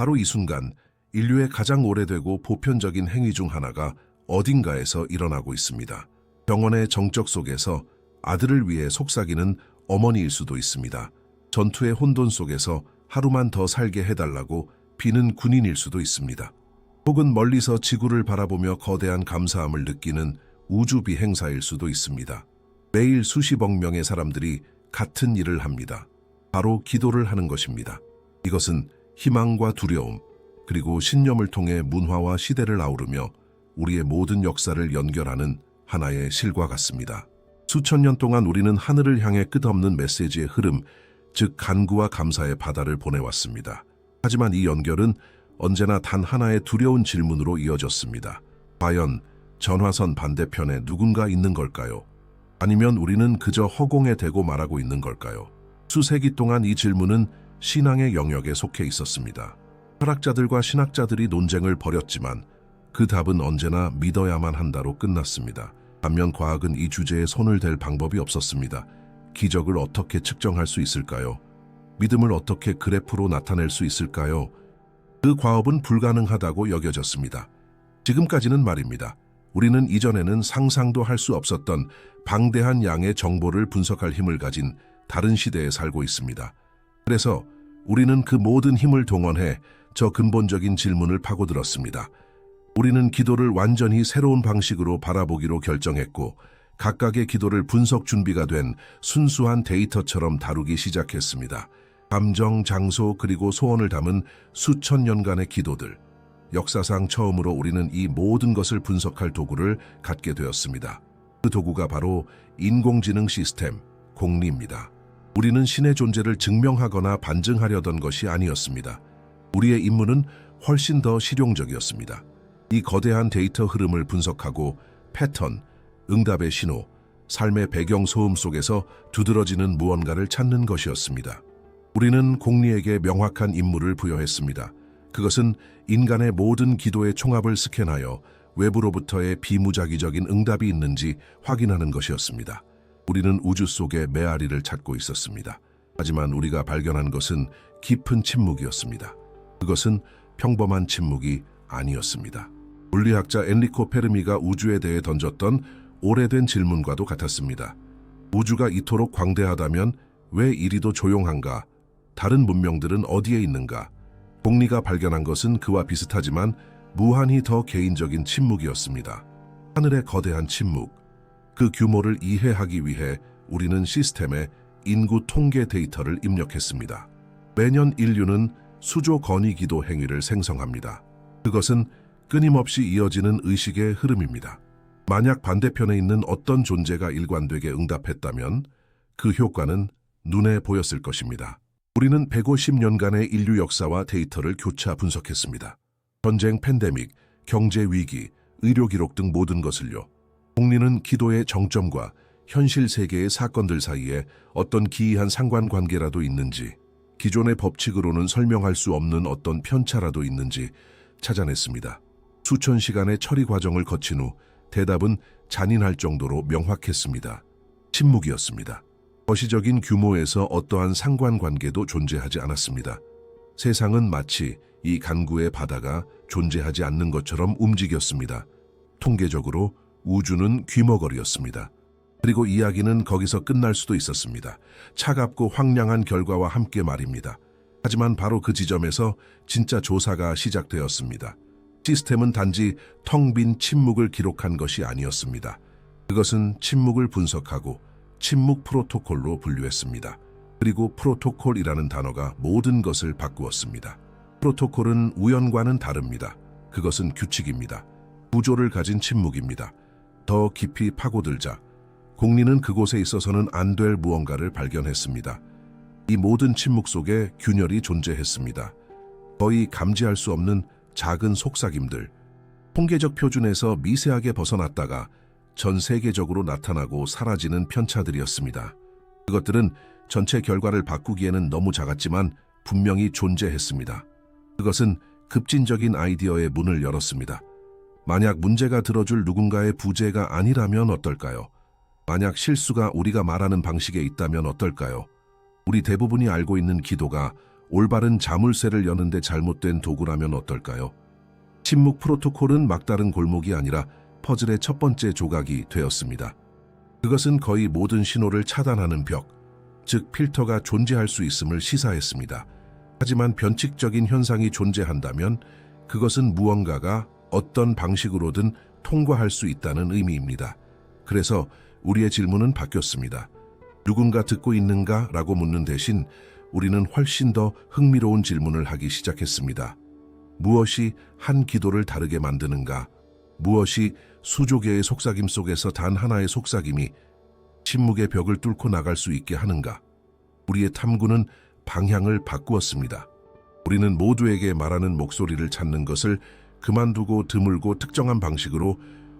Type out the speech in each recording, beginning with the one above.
바로 이 순간 인류의 가장 오래되고 보편적인 행위 중 하나가 어딘가에서 일어나고 있습니다. 병원의 정적 속에서 아들을 위해 속삭이는 어머니일 수도 있습니다. 전투의 혼돈 속에서 하루만 더 살게 해달라고 비는 군인일 수도 있습니다. 혹은 멀리서 지구를 바라보며 거대한 감사함을 느끼는 우주 비행사일 수도 있습니다. 매일 수십억 명의 사람들이 같은 일을 합니다. 바로 기도를 하는 것입니다. 이것은 희망과 두려움, 그리고 신념을 통해 문화와 시대를 아우르며 우리의 모든 역사를 연결하는 하나의 실과 같습니다. 수천 년 동안 우리는 하늘을 향해 끝없는 메시지의 흐름, 즉 간구와 감사의 바다를 보내왔습니다. 하지만 이 연결은 언제나 단 하나의 두려운 질문으로 이어졌습니다. 과연 전화선 반대편에 누군가 있는 걸까요? 아니면 우리는 그저 허공에 대고 말하고 있는 걸까요? 수세기 동안 이 질문은 신앙의 영역에 속해 있었습니다. 철학자들과 신학자들이 논쟁을 벌였지만 그 답은 언제나 믿어야만 한다로 끝났습니다. 반면 과학은 이 주제에 손을 댈 방법이 없었습니다. 기적을 어떻게 측정할 수 있을까요? 믿음을 어떻게 그래프로 나타낼 수 있을까요? 그 과업은 불가능하다고 여겨졌습니다. 지금까지는 말입니다. 우리는 이전에는 상상도 할 수 없었던 방대한 양의 정보를 분석할 힘을 가진 다른 시대에 살고 있습니다. 그래서 우리는 그 모든 힘을 동원해 저 근본적인 질문을 파고들었습니다. 우리는 기도를 완전히 새로운 방식으로 바라보기로 결정했고 각각의 기도를 분석 준비가 된 순수한 데이터처럼 다루기 시작했습니다. 감정, 장소, 그리고 소원을 담은 수천 년간의 기도들. 역사상 처음으로 우리는 이 모든 것을 분석할 도구를 갖게 되었습니다. 그 도구가 바로 인공지능 시스템, 공리입니다. 우리는 신의 존재를 증명하거나 반증하려던 것이 아니었습니다. 우리의 임무는 훨씬 더 실용적이었습니다. 이 거대한 데이터 흐름을 분석하고 패턴, 응답의 신호, 삶의 배경 소음 속에서 두드러지는 무언가를 찾는 것이었습니다. 우리는 공리에게 명확한 임무를 부여했습니다. 그것은 인간의 모든 기도의 총합을 스캔하여 외부로부터의 비무작위적인 응답이 있는지 확인하는 것이었습니다. 우리는 우주 속의 메아리를 찾고 있었습니다. 하지만 우리가 발견한 것은 깊은 침묵이었습니다. 그것은 평범한 침묵이 아니었습니다. 물리학자 엔리코 페르미가 우주에 대해 던졌던 오래된 질문과도 같았습니다. 우주가 이토록 광대하다면 왜 이리도 조용한가? 다른 문명들은 어디에 있는가? 공리가 발견한 것은 그와 비슷하지만 무한히 더 개인적인 침묵이었습니다. 하늘의 거대한 침묵. 그 규모를 이해하기 위해 우리는 시스템에 인구 통계 데이터를 입력했습니다. 매년 인류는 수조 건의 기도 행위를 생성합니다. 그것은 끊임없이 이어지는 의식의 흐름입니다. 만약 반대편에 있는 어떤 존재가 일관되게 응답했다면 그 효과는 눈에 보였을 것입니다. 우리는 150년간의 인류 역사와 데이터를 교차 분석했습니다. 전쟁, 팬데믹, 경제 위기, 의료 기록 등 모든 것을요. 공리는 기도의 정점과 현실 세계의 사건들 사이에 어떤 기이한 상관관계라도 있는지, 기존의 법칙으로는 설명할 수 없는 어떤 편차라도 있는지 찾아냈습니다. 수천 시간의 처리 과정을 거친 후 대답은 잔인할 정도로 명확했습니다. 침묵이었습니다. 거시적인 규모에서 어떠한 상관관계도 존재하지 않았습니다. 세상은 마치 이 간구의 바다가 존재하지 않는 것처럼 움직였습니다. 통계적으로 우주는 귀머거리였습니다. 그리고 이야기는 거기서 끝날 수도 있었습니다. 차갑고 황량한 결과와 함께 말입니다. 하지만 바로 그 지점에서 진짜 조사가 시작되었습니다. 시스템은 단지 텅 빈 침묵을 기록한 것이 아니었습니다. 그것은 침묵을 분석하고 침묵 프로토콜로 분류했습니다. 그리고 프로토콜이라는 단어가 모든 것을 바꾸었습니다. 프로토콜은 우연과는 다릅니다. 그것은 규칙입니다. 구조를 가진 침묵입니다. 더 깊이 파고들자 공리는 그곳에 있어서는 안 될 무언가를 발견했습니다. 이 모든 침묵 속에 균열이 존재했습니다. 거의 감지할 수 없는 작은 속삭임들, 통계적 표준에서 미세하게 벗어났다가 전 세계적으로 나타나고 사라지는 편차들이었습니다. 그것들은 전체 결과를 바꾸기에는 너무 작았지만 분명히 존재했습니다. 그것은 급진적인 아이디어의 문을 열었습니다. 만약 문제가 들어줄 누군가의 부재가 아니라면 어떨까요? 만약 실수가 우리가 말하는 방식에 있다면 어떨까요? 우리 대부분이 알고 있는 기도가 올바른 자물쇠를 여는데 잘못된 도구라면 어떨까요? 침묵 프로토콜은 막다른 골목이 아니라 퍼즐의 첫 번째 조각이 되었습니다. 그것은 거의 모든 신호를 차단하는 벽, 즉 필터가 존재할 수 있음을 시사했습니다. 하지만 변칙적인 현상이 존재한다면 그것은 무언가가 어떤 방식으로든 통과할 수 있다는 의미입니다. 그래서 우리의 질문은 바뀌었습니다. 누군가 듣고 있는가? 라고 묻는 대신 우리는 훨씬 더 흥미로운 질문을 하기 시작했습니다. 무엇이 한 기도를 다르게 만드는가? 무엇이 수조 개의 속삭임 속에서 단 하나의 속삭임이 침묵의 벽을 뚫고 나갈 수 있게 하는가? 우리의 탐구는 방향을 바꾸었습니다. 우리는 모두에게 말하는 목소리를 찾는 것을 그만두고 드물고 특정한 방식으로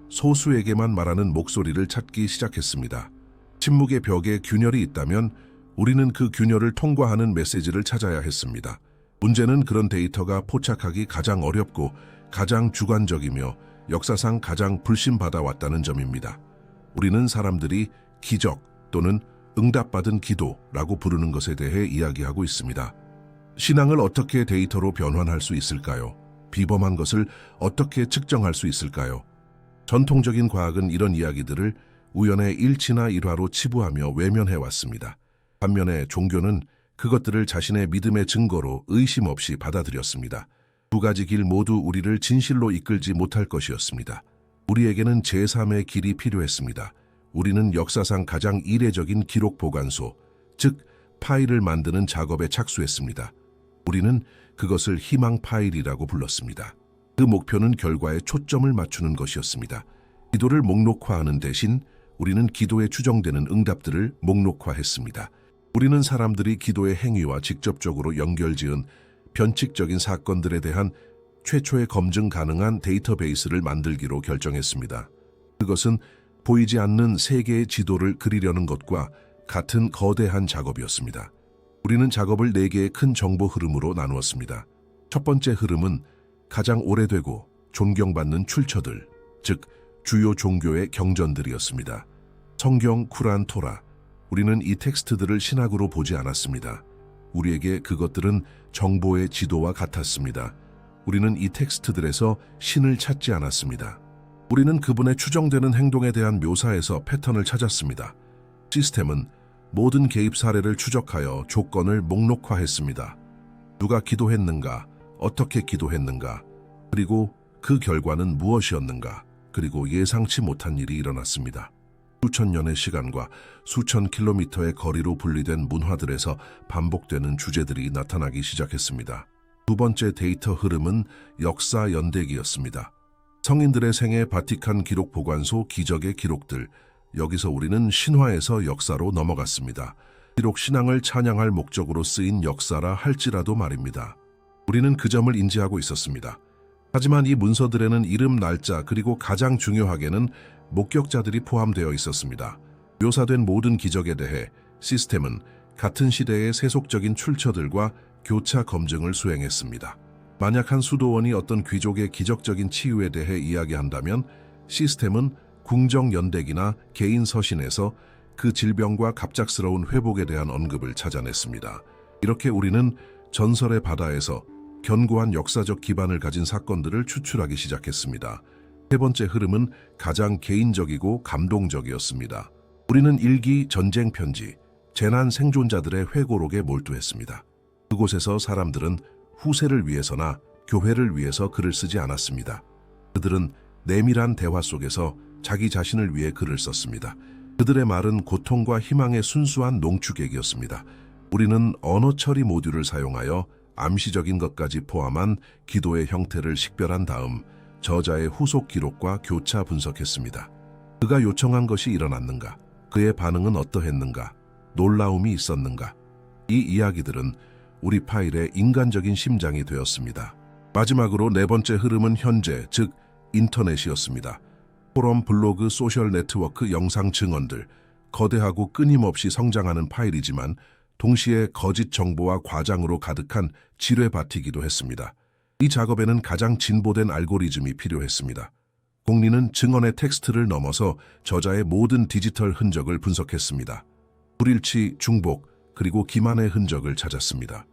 소수에게만 말하는 목소리를 찾기 시작했습니다. 침묵의 벽에 균열이 있다면 우리는 그 균열을 통과하는 메시지를 찾아야 했습니다. 문제는 그런 데이터가 포착하기 가장 어렵고 가장 주관적이며 역사상 가장 불신받아왔다는 점입니다. 우리는 사람들이 기적 또는 응답받은 기도라고 부르는 것에 대해 이야기하고 있습니다. 신앙을 어떻게 데이터로 변환할 수 있을까요? 비범한 것을 어떻게 측정할 수 있을까요? 전통적인 과학은 이런 이야기들을 우연의 일치나 일화로 치부하며 외면해왔습니다. 반면에 종교는 그것들을 자신의 믿음의 증거로 의심 없이 받아들였습니다. 두 가지 길 모두 우리를 진실로 이끌지 못할 것이었습니다. 우리에게는 제3의 길이 필요했습니다. 우리는 역사상 가장 이례적인 기록 보관소, 즉 파일을 만드는 작업에 착수했습니다. 우리는 그것을 희망 파일이라고 불렀습니다. 그 목표는 결과에 초점을 맞추는 것이었습니다. 기도를 목록화하는 대신 우리는 기도에 추정되는 응답들을 목록화했습니다. 우리는 사람들이 기도의 행위와 직접적으로 연결지은 변칙적인 사건들에 대한 최초의 검증 가능한 데이터베이스를 만들기로 결정했습니다. 그것은 보이지 않는 세계의 지도를 그리려는 것과 같은 거대한 작업이었습니다. 우리는 작업을 4개의 큰 정보 흐름으로 나누었습니다. 첫 번째 흐름은 가장 오래되고 존경받는 출처들, 즉 주요 종교의 경전들이었습니다. 성경, 쿠란, 토라. 우리는 이 텍스트들을 신학으로 보지 않았습니다. 우리에게 그것들은 정보의 지도와 같았습니다. 우리는 이 텍스트들에서 신을 찾지 않았습니다. 우리는 그분의 추정되는 행동에 대한 묘사에서 패턴을 찾았습니다. 시스템은 모든 개입 사례를 추적하여 조건을 목록화했습니다. 누가 기도했는가, 어떻게 기도했는가, 그리고 그 결과는 무엇이었는가, 그리고 예상치 못한 일이 일어났습니다. 수천 년의 시간과 수천 킬로미터의 거리로 분리된 문화들에서 반복되는 주제들이 나타나기 시작했습니다. 두 번째 데이터 흐름은 역사 연대기였습니다. 성인들의 생애 바티칸 기록 보관소 기적의 기록들, 여기서 우리는 신화에서 역사로 넘어갔습니다. 비록 신앙을 찬양할 목적으로 쓰인 역사라 할지라도 말입니다. 우리는 그 점을 인지하고 있었습니다. 하지만 이 문서들에는 이름, 날짜, 그리고 가장 중요하게는 목격자들이 포함되어 있었습니다. 묘사된 모든 기적에 대해 시스템은 같은 시대의 세속적인 출처들과 교차 검증을 수행했습니다. 만약 한 수도원이 어떤 귀족의 기적적인 치유에 대해 이야기한다면 시스템은 궁정 연대기나 개인 서신에서 그 질병과 갑작스러운 회복에 대한 언급을 찾아냈습니다. 이렇게 우리는 전설의 바다에서 견고한 역사적 기반을 가진 사건들을 추출하기 시작했습니다. 세 번째 흐름은 가장 개인적이고 감동적이었습니다. 우리는 일기, 전쟁 편지, 재난 생존자들의 회고록에 몰두했습니다. 그곳에서 사람들은 후세를 위해서나 교회를 위해서 글을 쓰지 않았습니다. 그들은 내밀한 대화 속에서 자기 자신을 위해 글을 썼습니다. 그들의 말은 고통과 희망의 순수한 농축액이었습니다. 우리는 언어 처리 모듈을 사용하여 암시적인 것까지 포함한 기도의 형태를 식별한 다음 저자의 후속 기록과 교차 분석했습니다. 그가 요청한 것이 일어났는가? 그의 반응은 어떠했는가? 놀라움이 있었는가? 이 이야기들은 우리 파일의 인간적인 심장이 되었습니다. 마지막으로 네 번째 흐름은 현재, 즉 인터넷이었습니다. 포럼, 블로그, 소셜 네트워크, 영상 증언들, 거대하고 끊임없이 성장하는 파일이지만 동시에 거짓 정보와 과장으로 가득한 지뢰밭이기도 했습니다. 이 작업에는 가장 진보된 알고리즘이 필요했습니다. 공리는 증언의 텍스트를 넘어서 저자의 모든 디지털 흔적을 분석했습니다. 불일치, 중복, 그리고 기만의 흔적을 찾았습니다.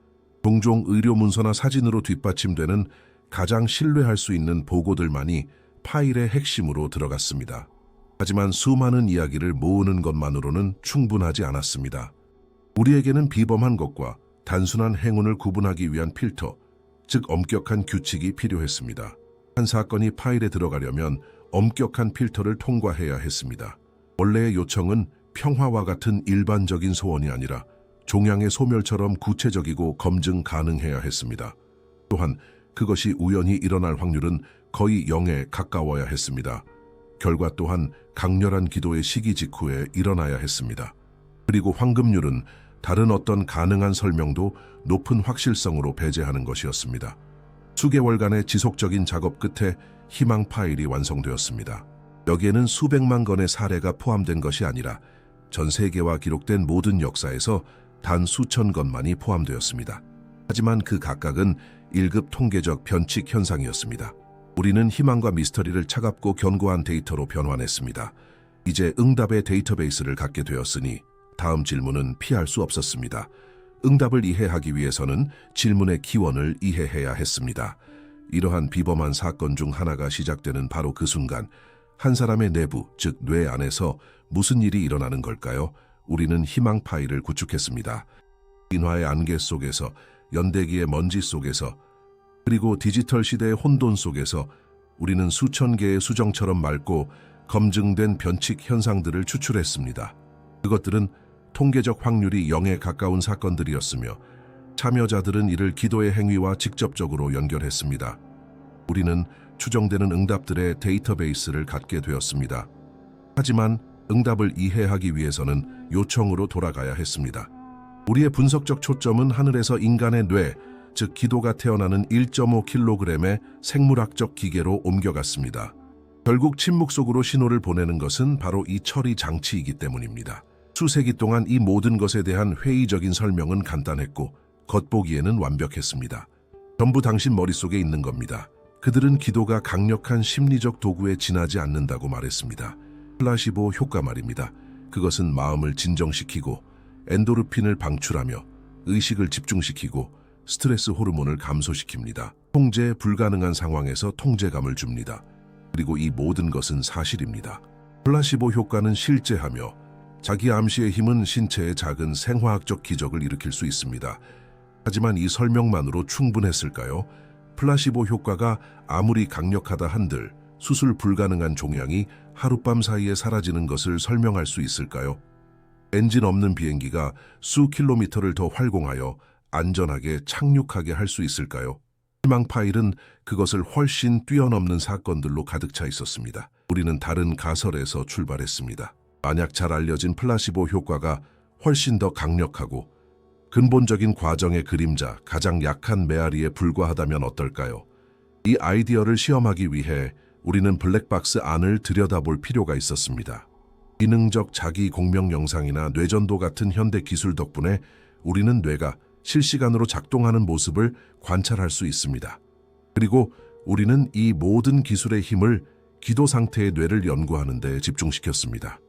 종종 의료 문서나 사진으로 뒷받침되는 가장 신뢰할 수 있는 보고들만이 파일의 핵심으로 들어갔습니다. 하지만 수많은 이야기를 모으는 것만으로는 충분하지 않았습니다. 우리에게는 비범한 것과 단순한 행운을 구분하기 위한 필터, 즉 엄격한 규칙이 필요했습니다. 한 사건이 파일에 들어가려면 엄격한 필터를 통과해야 했습니다. 원래의 요청은 평화와 같은 일반적인 소원이 아니라 종양의 소멸처럼 구체적이고 검증 가능해야 했습니다. 또한 그것이 우연히 일어날 확률은 거의 0에 가까워야 했습니다. 결과 또한 강렬한 기도의 시기 직후에 일어나야 했습니다. 그리고 황금률은 다른 어떤 가능한 설명도 높은 확실성으로 배제하는 것이었습니다. 수개월간의 지속적인 작업 끝에 희망 파일이 완성되었습니다. 여기에는 수백만 건의 사례가 포함된 것이 아니라 전 세계와 기록된 모든 역사에서 단 수천 건만이 포함되었습니다. 하지만 그 각각은 1급 통계적 변칙 현상이었습니다. 우리는 희망과 미스터리를 차갑고 견고한 데이터로 변환했습니다. 이제 응답의 데이터베이스를 갖게 되었으니 다음 질문은 피할 수 없었습니다. 응답을 이해하기 위해서는 질문의 기원을 이해해야 했습니다. 이러한 비범한 사건 중 하나가 시작되는 바로 그 순간, 한 사람의 내부, 즉 뇌 안에서 무슨 일이 일어나는 걸까요? 우리는 희망 파일을 구축했습니다. 인화의 안개 속에서, 연대기의 먼지 속에서, 그리고 디지털 시대의 혼돈 속에서 우리는 수천 개의 수정처럼 맑고 검증된 변칙 현상들을 추출했습니다. 그것들은 통계적 확률이 0에 가까운 사건들이었으며 참여자들은 이를 기도의 행위와 직접적으로 연결했습니다. 우리는 추정되는 응답들의 데이터베이스를 갖게 되었습니다. 하지만 응답을 이해하기 위해서는 요청으로 돌아가야 했습니다. 우리의 분석적 초점은 하늘에서 인간의 뇌, 즉 기도가 태어나는 1.5kg의 생물학적 기계로 옮겨갔습니다. 결국 침묵 속으로 신호를 보내는 것은 바로 이 처리 장치이기 때문입니다. 수세기 동안 이 모든 것에 대한 회의적인 설명은 간단했고 겉보기에는 완벽했습니다. 전부 당신 머릿속에 있는 겁니다. 그들은 기도가 강력한 심리적 도구에 지나지 않는다고 말했습니다. 플라시보 효과 말입니다. 그것은 마음을 진정시키고 엔도르핀을 방출하며 의식을 집중시키고 스트레스 호르몬을 감소시킵니다. 통제 불가능한 상황에서 통제감을 줍니다. 그리고 이 모든 것은 사실입니다. 플라시보 효과는 실제하며 자기 암시의 힘은 신체의 작은 생화학적 기적을 일으킬 수 있습니다. 하지만 이 설명만으로 충분했을까요? 플라시보 효과가 아무리 강력하다 한들 수술 불가능한 종양이 하룻밤 사이에 사라지는 것을 설명할 수 있을까요? 엔진 없는 비행기가 수 킬로미터를 더 활공하여 안전하게 착륙하게 할 수 있을까요? 희망 파일은 그것을 훨씬 뛰어넘는 사건들로 가득 차 있었습니다. 우리는 다른 가설에서 출발했습니다. 만약 잘 알려진 플라시보 효과가 훨씬 더 강력하고 근본적인 과정의 그림자, 가장 약한 메아리에 불과하다면 어떨까요? 이 아이디어를 시험하기 위해 우리는 블랙박스 안을 들여다볼 필요가 있었습니다. 기능적 자기 공명 영상이나 뇌전도 같은 현대 기술 덕분에 우리는 뇌가 실시간으로 작동하는 모습을 관찰할 수 있습니다. 그리고 우리는 이 모든 기술의 힘을 기도 상태의 뇌를 연구하는 데 집중시켰습니다.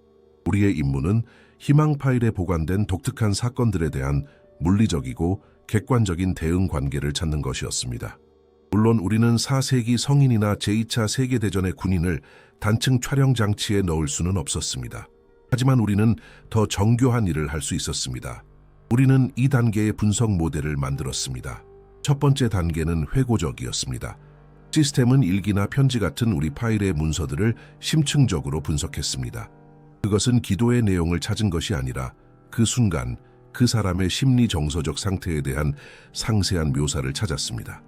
우리의 임무는 희망 파일에 보관된 독특한 사건들에 대한 물리적이고 객관적인 대응 관계를 찾는 것이었습니다. 물론 우리는 4세기 성인이나 제2차 세계대전의 군인을 단층 촬영 장치에 넣을 수는 없었습니다. 하지만 우리는 더 정교한 일을 할 수 있었습니다. 우리는 2단계의 분석 모델을 만들었습니다. 첫 번째 단계는 회고적이었습니다. 시스템은 일기나 편지 같은 우리 파일의 문서들을 심층적으로 분석했습니다. 그것은 기도의 내용을 찾은 것이 아니라 그 순간 그 사람의 심리 정서적 상태에 대한 상세한 묘사를 찾았습니다.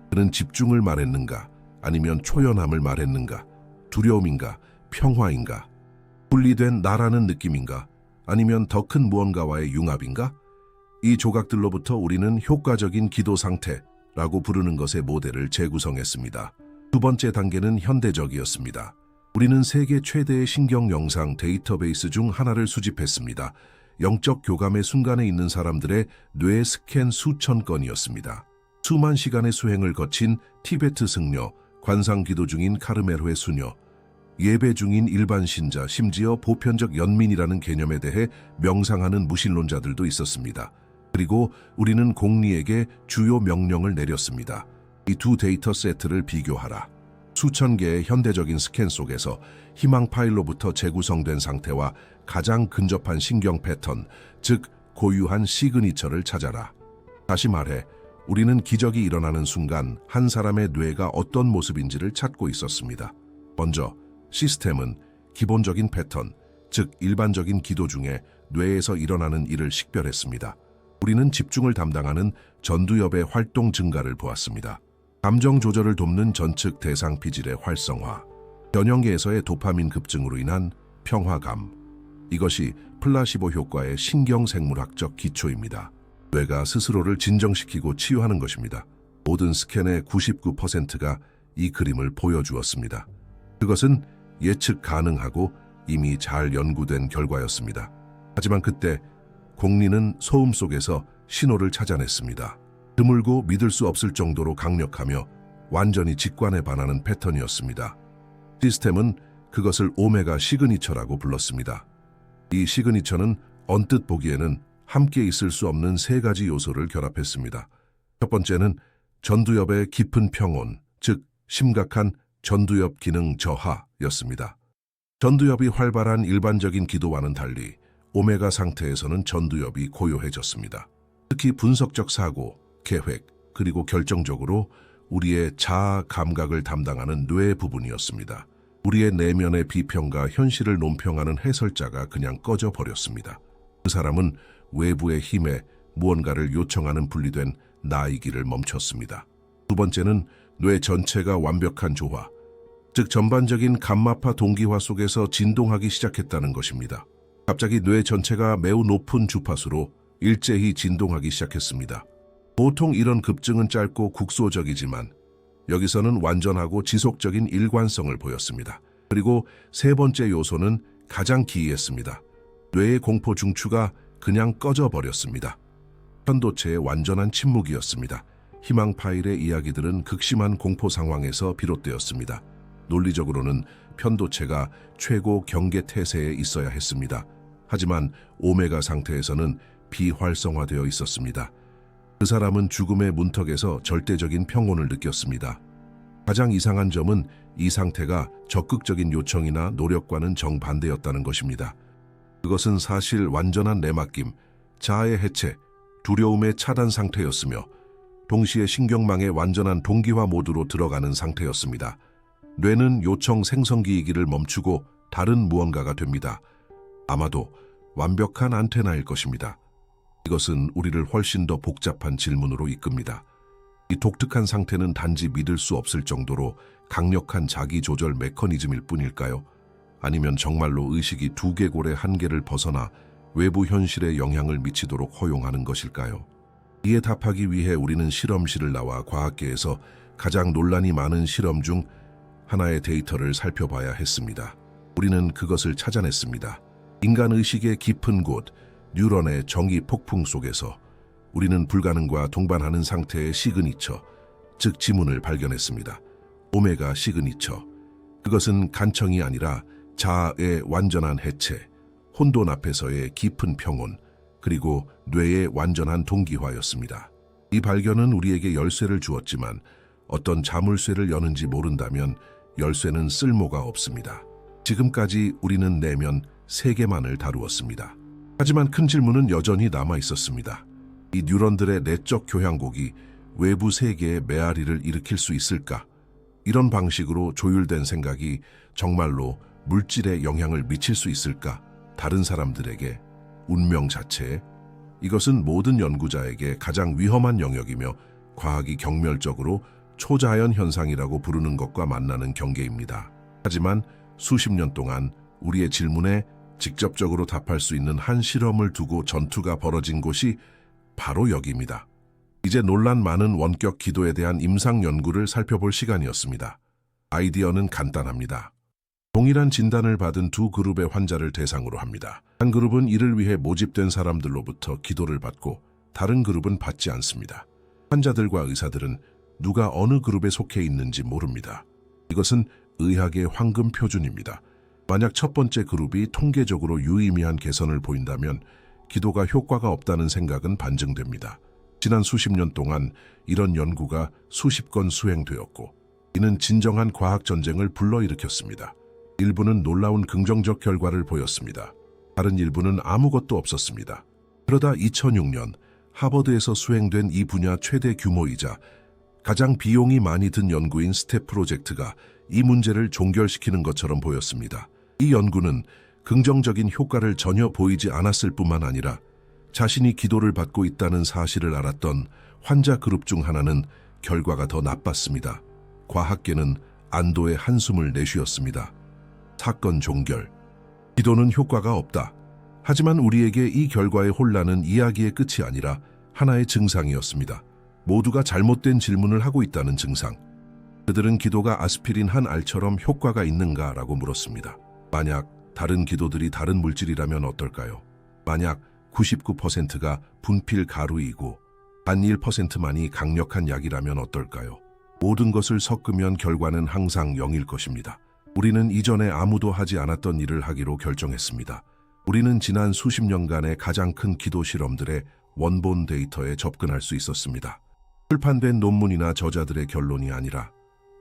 그는 집중을 말했는가, 아니면 초연함을 말했는가, 두려움인가, 평화인가, 분리된 나라는 느낌인가, 아니면 더 큰 무언가와의 융합인가? 이 조각들로부터 우리는 효과적인 기도 상태라고 부르는 것의 모델을 재구성했습니다. 두 번째 단계는 현대적이었습니다. 우리는 세계 최대의 신경 영상 데이터베이스 중 하나를 수집했습니다. 영적 교감의 순간에 있는 사람들의 뇌 스캔 수천 건이었습니다. 수만 시간의 수행을 거친 티베트 승려, 관상 기도 중인 카르멜호의 수녀, 예배 중인 일반 신자, 심지어 보편적 연민이라는 개념에 대해 명상하는 무신론자들도 있었습니다. 그리고 우리는 공리에게 주요 명령을 내렸습니다. 이 두 데이터 세트를 비교하라. 수천 개의 현대적인 스캔 속에서 희망 파일로부터 재구성된 상태와 가장 근접한 신경 패턴, 즉 고유한 시그니처를 찾아라. 다시 말해, 우리는 기적이 일어나는 순간 한 사람의 뇌가 어떤 모습인지를 찾고 있었습니다. 먼저 시스템은 기본적인 패턴, 즉 일반적인 기도 중에 뇌에서 일어나는 일을 식별했습니다. 우리는 집중을 담당하는 전두엽의 활동 증가를 보았습니다. 감정 조절을 돕는 전측 대상 피질의 활성화, 변형계에서의 도파민 급증으로 인한 평화감, 이것이 플라시보 효과의 신경생물학적 기초입니다. 뇌가 스스로를 진정시키고 치유하는 것입니다. 모든 스캔의 99%가 이 그림을 보여주었습니다. 그것은 예측 가능하고 이미 잘 연구된 결과였습니다. 하지만 그때 공리는 소음 속에서 신호를 찾아냈습니다. 드물고 믿을 수 없을 정도로 강력하며 완전히 직관에 반하는 패턴이었습니다. 시스템은 그것을 오메가 시그니처라고 불렀습니다. 이 시그니처는 언뜻 보기에는 함께 있을 수 없는 세 가지 요소를 결합했습니다. 첫 번째는 전두엽의 깊은 평온, 즉 심각한 전두엽 기능 저하였습니다. 전두엽이 활발한 일반적인 기도와는 달리 오메가 상태에서는 전두엽이 고요해졌습니다. 특히 분석적 사고, 계획, 그리고 결정적으로 우리의 자아 감각을 담당하는 뇌 부분이었습니다. 우리의 내면의 비평과 현실을 논평하는 해설자가 그냥 꺼져 버렸습니다. 그 사람은 외부의 힘에 무언가를 요청하는 분리된 나이기를 멈췄습니다. 두 번째는 뇌 전체가 완벽한 조화, 즉 전반적인 감마파 동기화 속에서 진동하기 시작했다는 것입니다. 갑자기 뇌 전체가 매우 높은 주파수로 일제히 진동하기 시작했습니다. 보통 이런 급증은 짧고 국소적이지만 여기서는 완전하고 지속적인 일관성을 보였습니다. 그리고 세 번째 요소는 가장 기이했습니다. 뇌의 공포 중추가 그냥 꺼져버렸습니다. 편도체의 완전한 침묵이었습니다. 희망 파일의 이야기들은 극심한 공포 상황에서 비롯되었습니다. 논리적으로는 편도체가 최고 경계 태세에 있어야 했습니다. 하지만 오메가 상태에서는 비활성화되어 있었습니다. 그 사람은 죽음의 문턱에서 절대적인 평온을 느꼈습니다. 가장 이상한 점은 이 상태가 적극적인 요청이나 노력과는 정반대였다는 것입니다. 그것은 사실 완전한 내맡김, 자아의 해체, 두려움의 차단 상태였으며 동시에 신경망의 완전한 동기화 모드로 들어가는 상태였습니다. 뇌는 요청 생성기이기를 멈추고 다른 무언가가 됩니다. 아마도 완벽한 안테나일 것입니다. 이것은 우리를 훨씬 더 복잡한 질문으로 이끕니다. 이 독특한 상태는 단지 믿을 수 없을 정도로 강력한 자기조절 메커니즘일 뿐일까요? 아니면 정말로 의식이 두개골의 한계를 벗어나 외부 현실에 영향을 미치도록 허용하는 것일까요? 이에 답하기 위해 우리는 실험실을 나와 과학계에서 가장 논란이 많은 실험 중 하나의 데이터를 살펴봐야 했습니다. 우리는 그것을 찾아냈습니다. 인간 의식의 깊은 곳, 뉴런의 정의 폭풍 속에서 우리는 불가능과 동반하는 상태의 시그니처, 즉 지문을 발견했습니다. 오메가 시그니처. 그것은 간청이 아니라 자아의 완전한 해체, 혼돈 앞에서의 깊은 평온, 그리고 뇌의 완전한 동기화였습니다. 이 발견은 우리에게 열쇠를 주었지만 어떤 자물쇠를 여는지 모른다면 열쇠는 쓸모가 없습니다. 지금까지 우리는 내면 3개만을 다루었습니다. 하지만 큰 질문은 여전히 남아 있었습니다. 이 뉴런들의 내적 교향곡이 외부 세계의 메아리를 일으킬 수 있을까? 이런 방식으로 조율된 생각이 정말로 물질에 영향을 미칠 수 있을까? 다른 사람들에게, 운명 자체에? 이것은 모든 연구자에게 가장 위험한 영역이며 과학이 경멸적으로 초자연 현상이라고 부르는 것과 만나는 경계입니다. 하지만 수십 년 동안 우리의 질문에 직접적으로 답할 수 있는 한 실험을 두고 전투가 벌어진 곳이 바로 여기입니다. 이제 논란 많은 원격 기도에 대한 임상 연구를 살펴볼 시간이었습니다. 아이디어는 간단합니다. 동일한 진단을 받은 두 그룹의 환자를 대상으로 합니다. 한 그룹은 이를 위해 모집된 사람들로부터 기도를 받고 다른 그룹은 받지 않습니다. 환자들과 의사들은 누가 어느 그룹에 속해 있는지 모릅니다. 이것은 의학의 황금 표준입니다. 만약 첫 번째 그룹이 통계적으로 유의미한 개선을 보인다면 기도가 효과가 없다는 생각은 반증됩니다. 지난 수십 년 동안 이런 연구가 수십 건 수행되었고 이는 진정한 과학 전쟁을 불러일으켰습니다. 일부는 놀라운 긍정적 결과를 보였습니다. 다른 일부는 아무것도 없었습니다. 그러다 2006년 하버드에서 수행된 이 분야 최대 규모이자 가장 비용이 많이 든 연구인 스텝 프로젝트가 이 문제를 종결시키는 것처럼 보였습니다. 이 연구는 긍정적인 효과를 전혀 보이지 않았을 뿐만 아니라 자신이 기도를 받고 있다는 사실을 알았던 환자 그룹 중 하나는 결과가 더 나빴습니다. 과학계는 안도의 한숨을 내쉬었습니다. 사건 종결. 기도는 효과가 없다. 하지만 우리에게 이 결과의 혼란은 이야기의 끝이 아니라 하나의 증상이었습니다. 모두가 잘못된 질문을 하고 있다는 증상. 그들은 기도가 아스피린 한 알처럼 효과가 있는가라고 물었습니다. 만약 다른 기도들이 다른 물질이라면 어떨까요? 만약 99%가 분필 가루이고 단 1%만이 강력한 약이라면 어떨까요? 모든 것을 섞으면 결과는 항상 0일 것입니다. 우리는 이전에 아무도 하지 않았던 일을 하기로 결정했습니다. 우리는 지난 수십 년간의 가장 큰 기도 실험들의 원본 데이터에 접근할 수 있었습니다. 출판된 논문이나 저자들의 결론이 아니라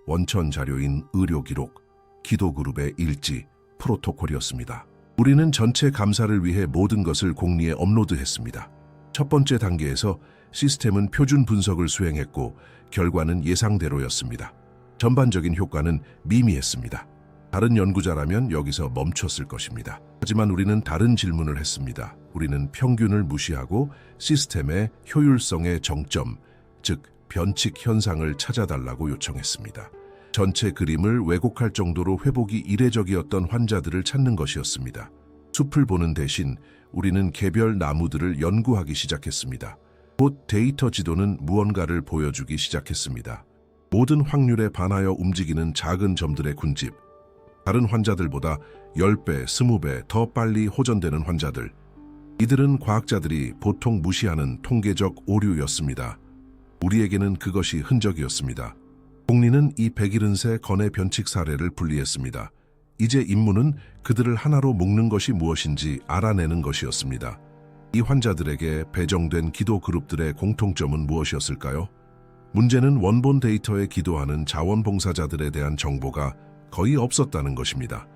원천 자료인 의료 기록, 기도 그룹의 일지, 프로토콜이었습니다. 우리는 전체 감사를 위해 모든 것을 공리에 업로드했습니다. 첫 번째 단계에서 시스템은 표준 분석을 수행했고 결과는 예상대로였습니다. 전반적인 효과는 미미했습니다. 다른 연구자라면 여기서 멈췄을 것입니다. 하지만 우리는 다른 질문을 했습니다. 우리는 평균을 무시하고 시스템의 효율성의 정점, 즉 변칙 현상을 찾아달라고 요청했습니다. 전체 그림을 왜곡할 정도로 회복이 이례적이었던 환자들을 찾는 것이었습니다. 숲을 보는 대신 우리는 개별 나무들을 연구하기 시작했습니다. 곧 데이터 지도는 무언가를 보여주기 시작했습니다. 모든 확률에 반하여 움직이는 작은 점들의 군집, 다른 환자들보다 10배, 20배 더 빨리 호전되는 환자들. 이들은 과학자들이 보통 무시하는 통계적 오류였습니다. 우리에게는 그것이 흔적이었습니다. 공리는 이 173건의 변칙 사례를 분리했습니다. 이제 임무는 그들을 하나로 묶는 것이 무엇인지 알아내는 것이었습니다. 이 환자들에게 배정된 기도 그룹들의 공통점은 무엇이었을까요? 문제는 원본 데이터에 기도하는 자원봉사자들에 대한 정보가 거의 없었다는 것입니다.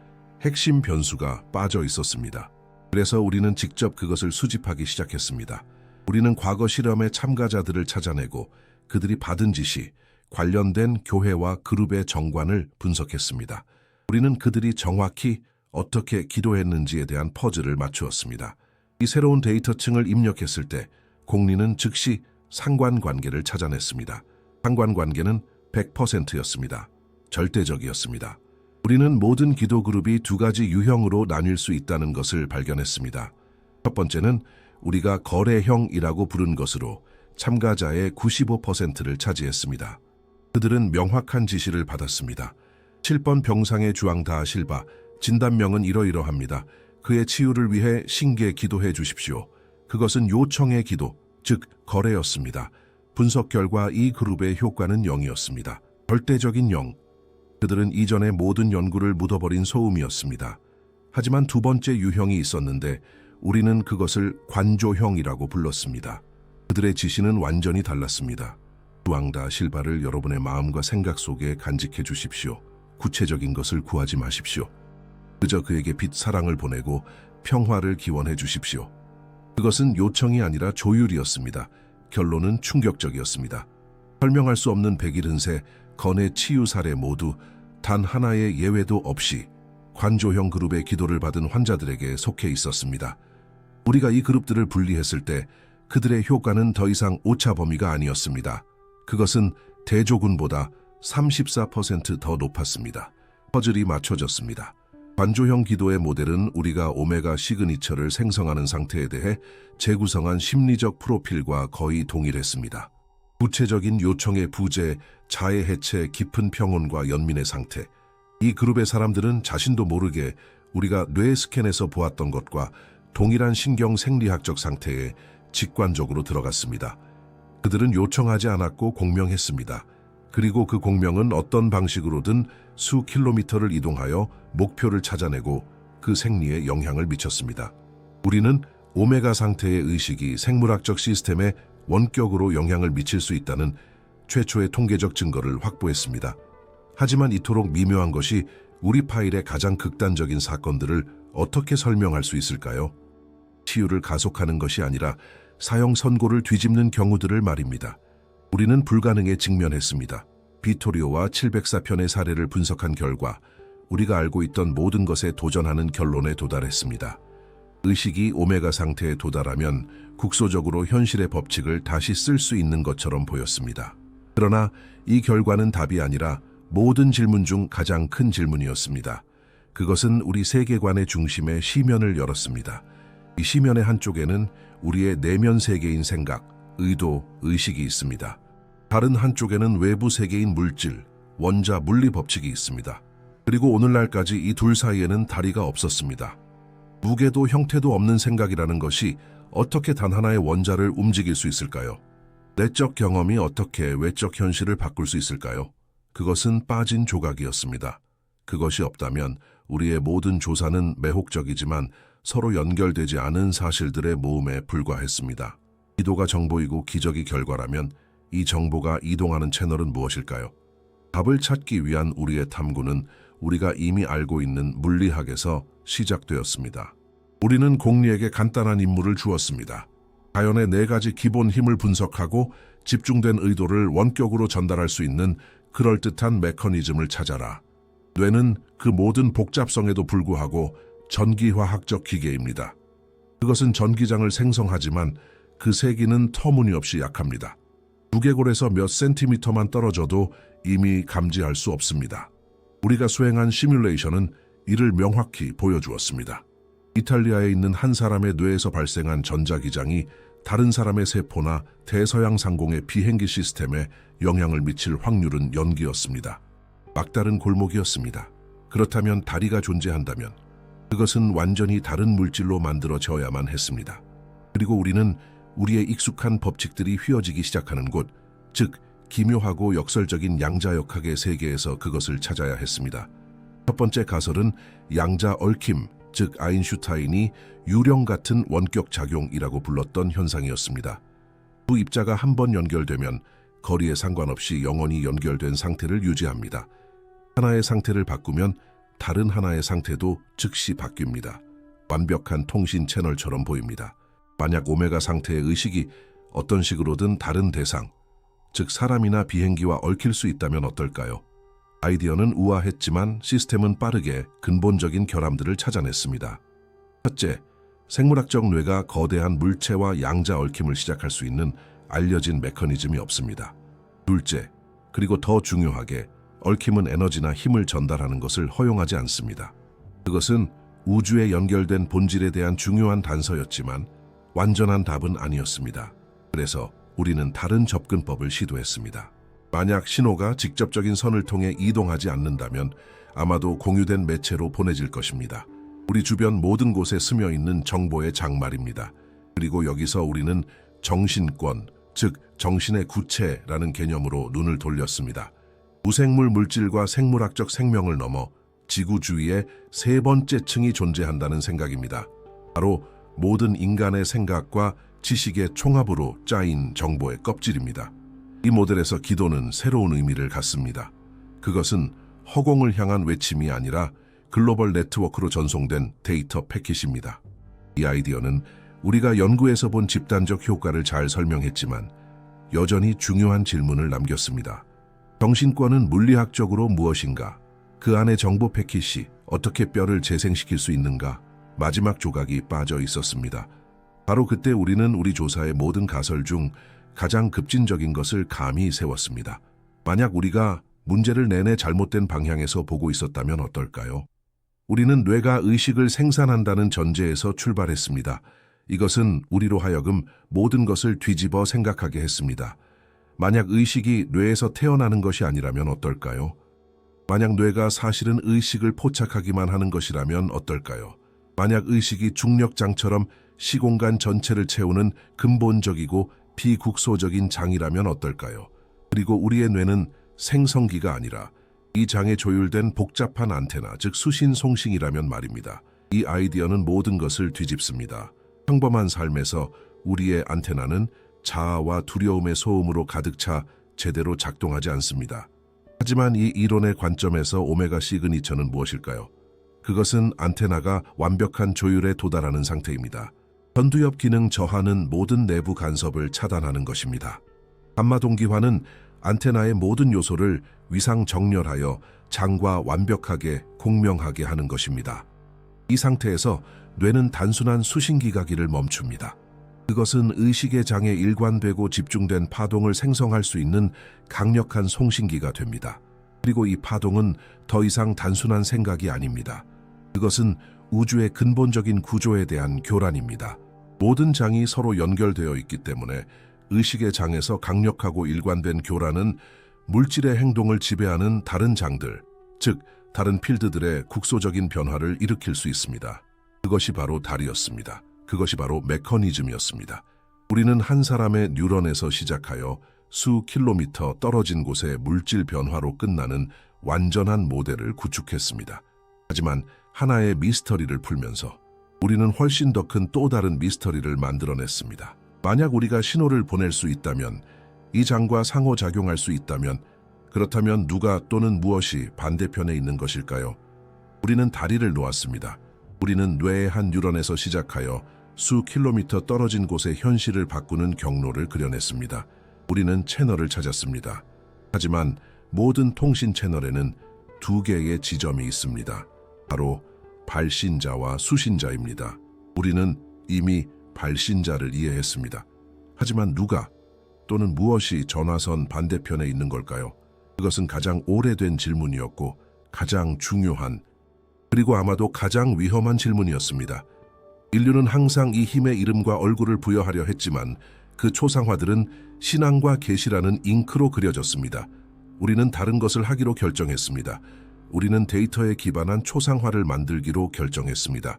핵심 변수가 빠져 있었습니다. 그래서 우리는 직접 그것을 수집하기 시작했습니다. 우리는 과거 실험의 참가자들을 찾아내고 그들이 받은 지시, 관련된 교회와 그룹의 정관을 분석했습니다. 우리는 그들이 정확히 어떻게 기도했는지에 대한 퍼즐을 맞추었습니다. 이 새로운 데이터층을 입력했을 때 공리는 즉시 상관관계를 찾아냈습니다. 상관관계는 100%였습니다. 절대적이었습니다. 우리는 모든 기도 그룹이 두 가지 유형으로 나뉠 수 있다는 것을 발견했습니다. 첫 번째는 우리가 거래형이라고 부른 것으로 참가자의 95%를 차지했습니다. 그들은 명확한 지시를 받았습니다. 7번 병상의 주황 다 실바, 진단명은 이러이러합니다. 그의 치유를 위해 신께 기도해 주십시오. 그것은 요청의 기도, 즉 거래였습니다. 분석 결과 이 그룹의 효과는 0이었습니다. 절대적인 0. 그들은 이전의 모든 연구를 묻어버린 소음이었습니다. 하지만 두 번째 유형이 있었는데 우리는 그것을 관조형이라고 불렀습니다. 그들의 지시는 완전히 달랐습니다. 주황다 실바를 여러분의 마음과 생각 속에 간직해 주십시오. 구체적인 것을 구하지 마십시오. 그저 그에게 빛 사랑을 보내고 평화를 기원해 주십시오. 그것은 요청이 아니라 조율이었습니다. 결론은 충격적이었습니다. 설명할 수 없는 173건의 치유 사례 모두 단 하나의 예외도 없이 관조형 그룹의 기도를 받은 환자들에게 속해 있었습니다. 우리가 이 그룹들을 분리했을 때 그들의 효과는 더 이상 오차 범위가 아니었습니다. 그것은 대조군보다 34% 더 높았습니다. 퍼즐이 맞춰졌습니다. 관조형 기도의 모델은 우리가 오메가 시그니처를 생성하는 상태에 대해 재구성한 심리적 프로필과 거의 동일했습니다. 구체적인 요청의 부재, 자해 해체, 깊은 평온과 연민의 상태. 이 그룹의 사람들은 자신도 모르게 우리가 뇌 스캔에서 보았던 것과 동일한 신경 생리학적 상태에 직관적으로 들어갔습니다. 그들은 요청하지 않았고 공명했습니다. 그리고 그 공명은 어떤 방식으로든 수 킬로미터를 이동하여 목표를 찾아내고 그 생리에 영향을 미쳤습니다. 우리는 오메가 상태의 의식이 생물학적 시스템에 원격으로 영향을 미칠 수 있다는 최초의 통계적 증거를 확보했습니다. 하지만 이토록 미묘한 것이 우리 파일의 가장 극단적인 사건들을 어떻게 설명할 수 있을까요? 치유를 가속하는 것이 아니라 사형 선고를 뒤집는 경우들을 말입니다. 우리는 불가능에 직면했습니다. 비토리오와 704편의 사례를 분석한 결과 우리가 알고 있던 모든 것에 도전하는 결론에 도달했습니다. 의식이 오메가 상태에 도달하면 국소적으로 현실의 법칙을 다시 쓸 수 있는 것처럼 보였습니다. 그러나 이 결과는 답이 아니라 모든 질문 중 가장 큰 질문이었습니다. 그것은 우리 세계관의 중심에 시면을 열었습니다. 이 시면의 한쪽에는 우리의 내면 세계인 생각, 의도, 의식이 있습니다. 다른 한쪽에는 외부 세계인 물질, 원자, 물리 법칙이 있습니다. 그리고 오늘날까지 이 둘 사이에는 다리가 없었습니다. 무게도 형태도 없는 생각이라는 것이 어떻게 단 하나의 원자를 움직일 수 있을까요? 내적 경험이 어떻게 외적 현실을 바꿀 수 있을까요? 그것은 빠진 조각이었습니다. 그것이 없다면 우리의 모든 조사는 매혹적이지만 서로 연결되지 않은 사실들의 모음에 불과했습니다. 이도가 정보이고 기적이 결과라면 이 정보가 이동하는 채널은 무엇일까요? 답을 찾기 위한 우리의 탐구는 우리가 이미 알고 있는 물리학에서 시작되었습니다. 우리는 공리에게 간단한 임무를 주었습니다. 자연의 4가지 기본 힘을 분석하고 집중된 의도를 원격으로 전달할 수 있는 그럴듯한 메커니즘을 찾아라. 뇌는 그 모든 복잡성에도 불구하고 전기화학적 기계입니다. 그것은 전기장을 생성하지만 그 세기는 터무니없이 약합니다. 두개골에서 몇 센티미터만 떨어져도 이미 감지할 수 없습니다. 우리가 수행한 시뮬레이션은 이를 명확히 보여주었습니다. 이탈리아에 있는 한 사람의 뇌에서 발생한 전자기장이 다른 사람의 세포나 대서양 상공의 비행기 시스템에 영향을 미칠 확률은 연기였습니다. 막다른 골목이었습니다. 그렇다면 다리가 존재한다면 그것은 완전히 다른 물질로 만들어져야만 했습니다. 그리고 우리는 우리의 익숙한 법칙들이 휘어지기 시작하는 곳, 즉 기묘하고 역설적인 양자역학의 세계에서 그것을 찾아야 했습니다. 첫 번째 가설은 양자 얽힘, 즉 아인슈타인이 유령 같은 원격 작용이라고 불렀던 현상이었습니다. 두 입자가 한 번 연결되면 거리에 상관없이 영원히 연결된 상태를 유지합니다. 하나의 상태를 바꾸면 다른 하나의 상태도 즉시 바뀝니다. 완벽한 통신 채널처럼 보입니다. 만약 오메가 상태의 의식이 어떤 식으로든 다른 대상, 즉 사람이나 비행기와 얽힐 수 있다면 어떨까요? 아이디어는 우아했지만 시스템은 빠르게 근본적인 결함들을 찾아냈습니다. 첫째, 생물학적 뇌가 거대한 물체와 양자 얽힘을 시작할 수 있는 알려진 메커니즘이 없습니다. 둘째, 그리고 더 중요하게 얽힘은 에너지나 힘을 전달하는 것을 허용하지 않습니다. 그것은 우주에 연결된 본질에 대한 중요한 단서였지만 완전한 답은 아니었습니다. 그래서 우리는 다른 접근법을 시도했습니다. 만약 신호가 직접적인 선을 통해 이동하지 않는다면 아마도 공유된 매체로 보내질 것입니다. 우리 주변 모든 곳에 스며 있는 정보의 장말입니다. 그리고 여기서 우리는 정신권, 즉 정신의 구체라는 개념으로 눈을 돌렸습니다. 무생물 물질과 생물학적 생명을 넘어 지구 주위에 세 번째 층이 존재한다는 생각입니다. 바로 모든 인간의 생각과 지식의 총합으로 짜인 정보의 껍질입니다. 이 모델에서 기도는 새로운 의미를 갖습니다. 그것은 허공을 향한 외침이 아니라 글로벌 네트워크로 전송된 데이터 패킷입니다. 이 아이디어는 우리가 연구에서 본 집단적 효과를 잘 설명했지만 여전히 중요한 질문을 남겼습니다. 정신권은 물리학적으로 무엇인가? 그 안에 정보 패킷이 어떻게 뼈를 재생시킬 수 있는가? 마지막 조각이 빠져 있었습니다. 바로 그때 우리는 우리 조사의 모든 가설 중 가장 급진적인 것을 감히 세웠습니다. 만약 우리가 문제를 내내 잘못된 방향에서 보고 있었다면 어떨까요? 우리는 뇌가 의식을 생산한다는 전제에서 출발했습니다. 이것은 우리로 하여금 모든 것을 뒤집어 생각하게 했습니다. 만약 의식이 뇌에서 태어나는 것이 아니라면 어떨까요? 만약 뇌가 사실은 의식을 포착하기만 하는 것이라면 어떨까요? 만약 의식이 중력장처럼 시공간 전체를 채우는 근본적이고 비국소적인 장이라면 어떨까요? 그리고 우리의 뇌는 생성기가 아니라 이 장에 조율된 복잡한 안테나, 즉 수신 송싱이라면 말입니다. 이 아이디어는 모든 것을 뒤집습니다. 평범한 삶에서 우리의 안테나는 자아와 두려움의 소음으로 가득 차 제대로 작동하지 않습니다. 하지만 이 이론의 관점에서 오메가 시그니처는 무엇일까요? 그것은 안테나가 완벽한 조율에 도달하는 상태입니다. 전두엽 기능 저하는 모든 내부 간섭을 차단하는 것입니다. 감마 동기화는 안테나의 모든 요소를 위상 정렬하여 장과 완벽하게 공명하게 하는 것입니다. 이 상태에서 뇌는 단순한 수신기가기를 멈춥니다. 그것은 의식의 장에 일관되고 집중된 파동을 생성할 수 있는 강력한 송신기가 됩니다. 그리고 이 파동은 더 이상 단순한 생각이 아닙니다. 그것은 우주의 근본적인 구조에 대한 교란입니다. 모든 장이 서로 연결되어 있기 때문에 의식의 장에서 강력하고 일관된 교란은 물질의 행동을 지배하는 다른 장들, 즉 다른 필드들의 국소적인 변화를 일으킬 수 있습니다. 그것이 바로 달이었습니다. 그것이 바로 메커니즘이었습니다. 우리는 한 사람의 뉴런에서 시작하여 수 킬로미터 떨어진 곳의 물질 변화로 끝나는 완전한 모델을 구축했습니다. 하지만 하나의 미스터리를 풀면서 우리는 훨씬 더 큰 또 다른 미스터리를 만들어냈습니다. 만약 우리가 신호를 보낼 수 있다면, 이 장과 상호작용할 수 있다면, 그렇다면 누가 또는 무엇이 반대편에 있는 것일까요? 우리는 다리를 놓았습니다. 우리는 뇌의 한 뉴런에서 시작하여 수 킬로미터 떨어진 곳의 현실을 바꾸는 경로를 그려냈습니다. 우리는 채널을 찾았습니다. 하지만 모든 통신 채널에는 두 개의 지점이 있습니다. 바로 발신자와 수신자입니다. 우리는 이미 발신자를 이해했습니다. 하지만 누가 또는 무엇이 전화선 반대편에 있는 걸까요? 그것은 가장 오래된 질문이었고 가장 중요한, 그리고 아마도 가장 위험한 질문이었습니다. 인류는 항상 이 힘의 이름과 얼굴을 부여하려 했지만 그 초상화들은 신앙과 계시라는 잉크로 그려졌습니다. 우리는 다른 것을 하기로 결정했습니다. 우리는 데이터에 기반한 초상화를 만들기로 결정했습니다.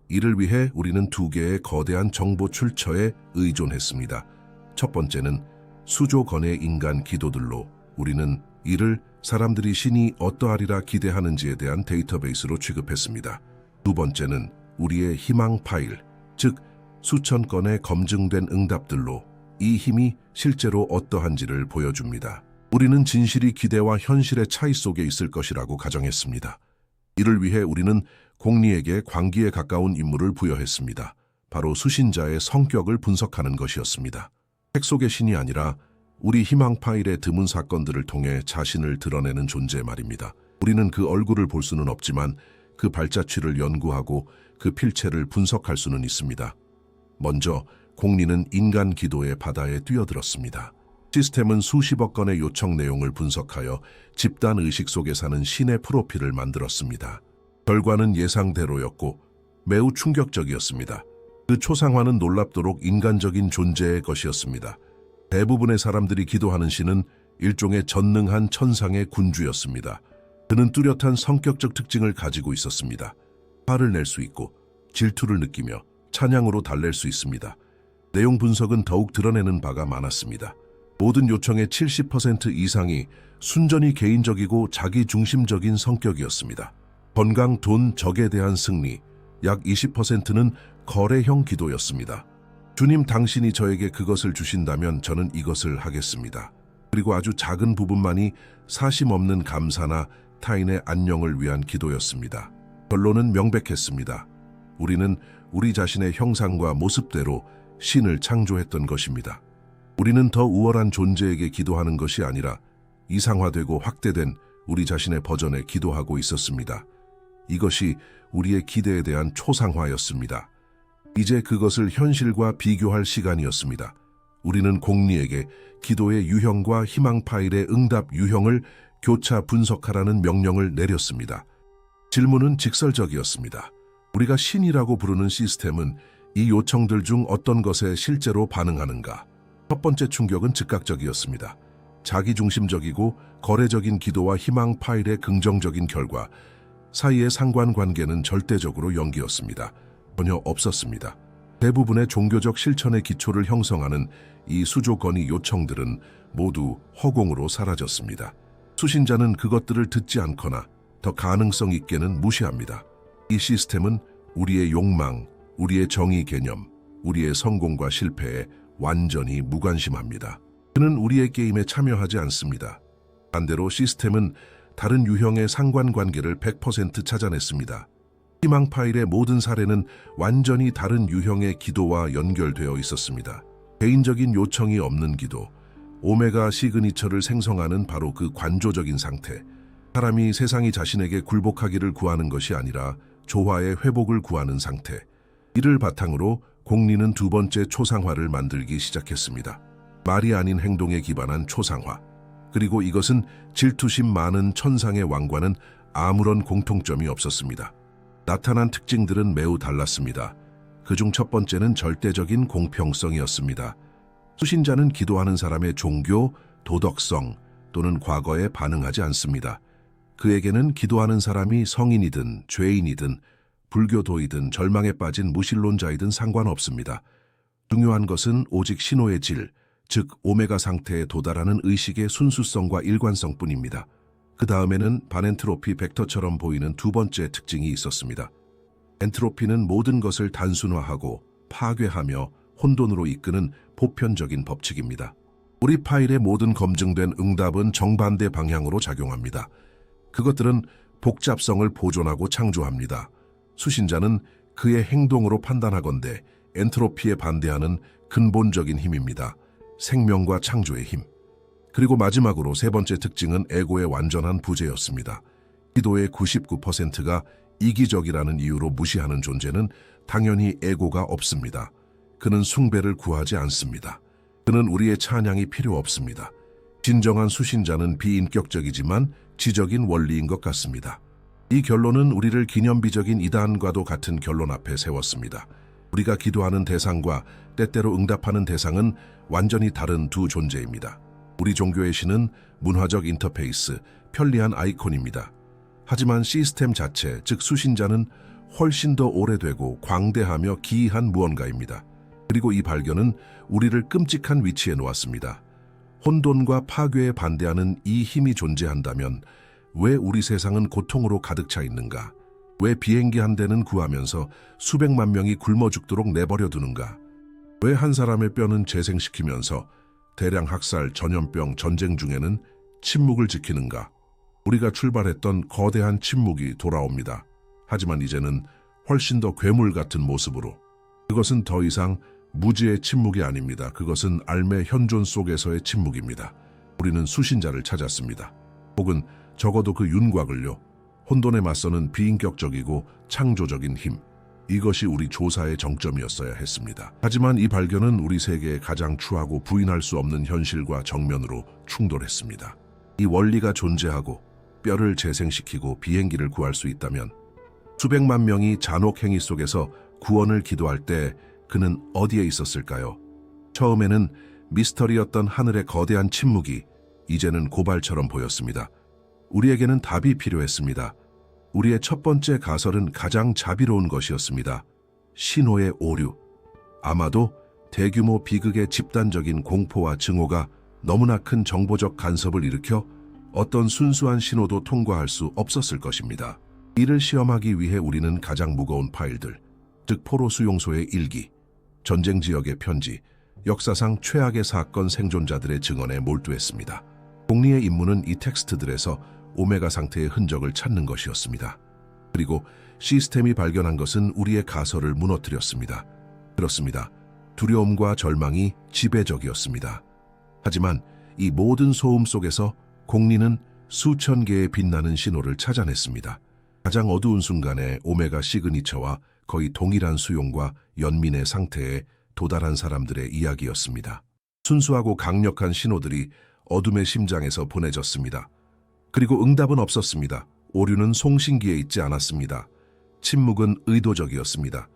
이를 위해 우리는 두 개의 거대한 정보 출처에 의존했습니다. 첫 번째는 수조 건의 인간 기도들로 우리는 이를 사람들이 신이 어떠하리라 기대하는지에 대한 데이터베이스로 취급했습니다. 두 번째는 우리의 희망 파일, 즉 수천 건의 검증된 응답들로 이 힘이 실제로 어떠한지를 보여줍니다. 우리는 진실이 기대와 현실의 차이 속에 있을 것이라고 가정했습니다. 이를 위해 우리는 공리에게 광기에 가까운 임무를 부여했습니다. 바로 수신자의 성격을 분석하는 것이었습니다. 책 속의 신이 아니라 우리 희망 파일의 드문 사건들을 통해 자신을 드러내는 존재 말입니다. 우리는 그 얼굴을 볼 수는 없지만 그 발자취를 연구하고 그 필체를 분석할 수는 있습니다. 먼저 공리는 인간 기도의 바다에 뛰어들었습니다. 시스템은 수십억 건의 요청 내용을 분석하여 집단 의식 속에 사는 신의 프로필을 만들었습니다. 결과는 예상대로였고 매우 충격적이었습니다. 그 초상화는 놀랍도록 인간적인 존재의 것이었습니다. 대부분의 사람들이 기도하는 신은 일종의 전능한 천상의 군주였습니다. 그는 뚜렷한 성격적 특징을 가지고 있었습니다. 화를 낼 수 있고 질투를 느끼며 찬양으로 달랠 수 있습니다. 내용 분석은 더욱 드러내는 바가 많았습니다. 모든 요청의 70% 이상이 순전히 개인적이고 자기중심적인 성격이었습니다. 건강, 돈, 적에 대한 승리, 약 20%는 거래형 기도였습니다. 주님, 당신이 저에게 그것을 주신다면 저는 이것을 하겠습니다. 그리고 아주 작은 부분만이 사심 없는 감사나 타인의 안녕을 위한 기도였습니다. 결론은 명백했습니다. 우리는 우리 자신의 형상과 모습대로 신을 창조했던 것입니다. 우리는 더 우월한 존재에게 기도하는 것이 아니라 이상화되고 확대된 우리 자신의 버전에 기도하고 있었습니다. 이것이 우리의 기대에 대한 초상화였습니다. 이제 그것을 현실과 비교할 시간이었습니다. 우리는 공리에게 기도의 유형과 희망 파일의 응답 유형을 교차 분석하라는 명령을 내렸습니다. 질문은 직설적이었습니다. 우리가 신이라고 부르는 시스템은 이 요청들 중 어떤 것에 실제로 반응하는가? 첫 번째 충격은 즉각적이었습니다. 자기중심적이고 거래적인 기도와 희망 파일의 긍정적인 결과 사이의 상관관계는 절대적으로 연기였습니다. 전혀 없었습니다. 대부분의 종교적 실천의 기초를 형성하는 이 수조 건의 요청들은 모두 허공으로 사라졌습니다. 수신자는 그것들을 듣지 않거나 더 가능성 있게는 무시합니다. 이 시스템은 우리의 욕망, 우리의 정의 개념, 우리의 성공과 실패에 완전히 무관심합니다. 그는 우리의 게임에 참여하지 않습니다. 반대로 시스템은 다른 유형의 상관관계를 100% 찾아냈습니다. 희망 파일의 모든 사례는 완전히 다른 유형의 기도와 연결되어 있었습니다. 개인적인 요청이 없는 기도, 오메가 시그니처를 생성하는 바로 그 관조적인 상태. 사람이 세상이 자신에게 굴복하기를 구하는 것이 아니라 조화의 회복을 구하는 상태. 이를 바탕으로 공리는 두 번째 초상화를 만들기 시작했습니다. 말이 아닌 행동에 기반한 초상화. 그리고 이것은 질투심 많은 천상의 왕과는 아무런 공통점이 없었습니다. 나타난 특징들은 매우 달랐습니다. 그중 첫 번째는 절대적인 공평성이었습니다. 수신자는 기도하는 사람의 종교, 도덕성 또는 과거에 반응하지 않습니다. 그에게는 기도하는 사람이 성인이든 죄인이든 불교도이든 절망에 빠진 무신론자이든 상관없습니다. 중요한 것은 오직 신호의 질, 즉 오메가 상태에 도달하는 의식의 순수성과 일관성뿐입니다. 그 다음에는 반엔트로피 벡터처럼 보이는 두 번째 특징이 있었습니다. 엔트로피는 모든 것을 단순화하고 파괴하며 혼돈으로 이끄는 보편적인 법칙입니다. 우리 파일의 모든 검증된 응답은 정반대 방향으로 작용합니다. 그것들은 복잡성을 보존하고 창조합니다. 수신자는 그의 행동으로 판단하건대 엔트로피에 반대하는 근본적인 힘입니다. 생명과 창조의 힘. 그리고 마지막으로 세 번째 특징은 에고의 완전한 부재였습니다. 기도의 99%가 이기적이라는 이유로 무시하는 존재는 당연히 에고가 없습니다. 그는 숭배를 구하지 않습니다. 그는 우리의 찬양이 필요 없습니다. 진정한 수신자는 비인격적이지만 지적인 원리인 것 같습니다. 이 결론은 우리를 기념비적인 이단과도 같은 결론 앞에 세웠습니다. 우리가 기도하는 대상과 때때로 응답하는 대상은 완전히 다른 두 존재입니다. 우리 종교의 신은 문화적 인터페이스, 편리한 아이콘입니다. 하지만 시스템 자체, 즉 수신자는 훨씬 더 오래되고 광대하며 기이한 무언가입니다. 그리고 이 발견은 우리를 끔찍한 위치에 놓았습니다. 혼돈과 파괴에 반대하는 이 힘이 존재한다면 왜 우리 세상은 고통으로 가득 차 있는가? 왜 비행기 한 대는 구하면서 수백만 명이 굶어 죽도록 내버려 두는가? 왜 한 사람의 뼈는 재생시키면서 대량 학살, 전염병, 전쟁 중에는 침묵을 지키는가? 우리가 출발했던 거대한 침묵이 돌아옵니다. 하지만 이제는 훨씬 더 괴물 같은 모습으로. 그것은 더 이상 무지의 침묵이 아닙니다. 그것은 삶의 현존 속에서의 침묵입니다. 우리는 수신자를 찾았습니다. 혹은 적어도 그 윤곽을요. 혼돈에 맞서는 비인격적이고 창조적인 힘. 이것이 우리 조사의 정점이었어야 했습니다. 하지만 이 발견은 우리 세계의 가장 추하고 부인할 수 없는 현실과 정면으로 충돌했습니다. 이 원리가 존재하고 뼈를 재생시키고 비행기를 구할 수 있다면 수백만 명이 잔혹 행위 속에서 구원을 기도할 때 그는 어디에 있었을까요? 처음에는 미스터리였던 하늘의 거대한 침묵이 이제는 고발처럼 보였습니다. 우리에게는 답이 필요했습니다. 우리의 첫 번째 가설은 가장 자비로운 것이었습니다. 신호의 오류. 아마도 대규모 비극의 집단적인 공포와 증오가 너무나 큰 정보적 간섭을 일으켜 어떤 순수한 신호도 통과할 수 없었을 것입니다. 이를 시험하기 위해 우리는 가장 무거운 파일들, 즉 포로 수용소의 일기, 전쟁 지역의 편지, 역사상 최악의 사건 생존자들의 증언에 몰두했습니다. 공리의 임무는 이 텍스트들에서 오메가 상태의 흔적을 찾는 것이었습니다. 그리고 시스템이 발견한 것은 우리의 가설을 무너뜨렸습니다. 그렇습니다. 두려움과 절망이 지배적이었습니다. 하지만 이 모든 소음 속에서 공리는 수천 개의 빛나는 신호를 찾아냈습니다. 가장 어두운 순간에 오메가 시그니처와 거의 동일한 수용과 연민의 상태에 도달한 사람들의 이야기였습니다. 순수하고 강력한 신호들이 어둠의 심장에서 보내졌습니다. 그리고 응답은 없었습니다. 오류는 송신기에 있지 않았습니다. 침묵은 의도적이었습니다.